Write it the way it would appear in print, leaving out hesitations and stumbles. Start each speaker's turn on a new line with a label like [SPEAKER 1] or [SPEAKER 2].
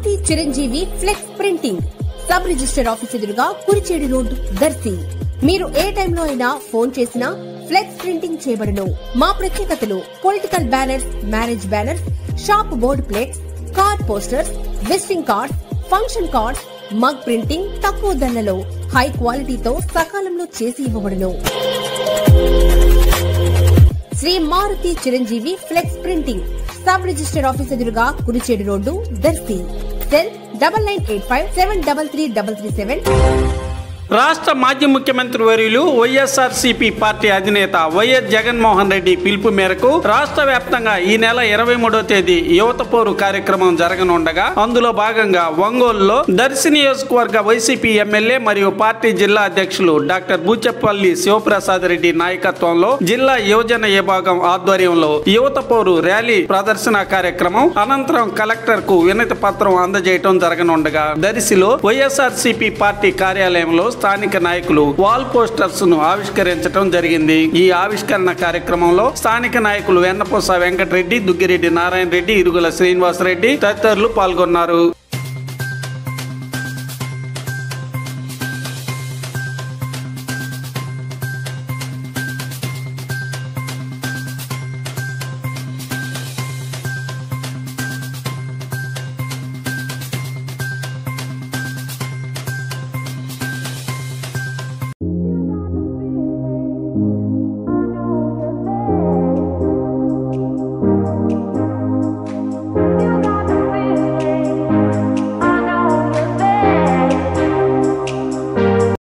[SPEAKER 1] Maruti Chiranjeevi flex printing sub register office ఎదురుగా Kurichedu road Darsi. మీరు ఏ టైంలో అయినా ఫోన్ చేసినా ఫ్లెక్స్ ప్రింటింగ్ చేయబడును. మా ప్రత్యేకతలు political banners, marriage banners, shop board plates, card posters, visiting cards, function cards, mug printing తక్కువ ధరలలో హై క్వాలిటీతో సకాలంలో చేసి ఇవ్వబడును. Shri Maruthi Chiranjeevi flex printing sub register office ఎదురుగా కురిచేడు రోడ్డు దర్శి. సెల్ 9985733337.
[SPEAKER 2] రాష్ట్ర మాజీ ముఖ్యమంత్రి వర్యులు వైఎస్ఆర్సీపీ పార్టీ అధినేత వైఎస్ జగన్మోహన్ రెడ్డి పిలుపు మేరకు రాష్ట్ర వ్యాప్తంగా ఈ నెల 23వ తేదీ యువత పోరు కార్యక్రమం జరగనుండగా అందులో భాగంగా ఒంగోలులో దర్శి నియోజకవర్గ వైసీపీ ఎమ్మెల్యే మరియు పార్టీ జిల్లా అధ్యక్షులు డాక్టర్ బూచపల్లి శివప్రసాద్ రెడ్డి నాయకత్వంలో జిల్లా యువజన విభాగం ఆధ్వర్యంలో యువత పోరు ర్యాలీ ప్రదర్శన కార్యక్రమం అనంతరం కలెక్టర్ కు వినతి పత్రం అందజేయడం జరగనుండగా దర్శిలో వైఎస్ఆర్సీపీ పార్టీ కార్యాలయంలో స్థానిక నాయకులు వాల్ పోస్టర్స్ ను ఆవిష్కరించడం జరిగింది. ఈ ఆవిష్కరణ కార్యక్రమంలో స్థానిక నాయకులు వెన్నపూస వెంకటరెడ్డి, దుగ్గిరెడ్డి నారాయణ రెడ్డి, ఇరుగుల శ్రీనివాసరెడ్డి తదితరులు పాల్గొన్నారు.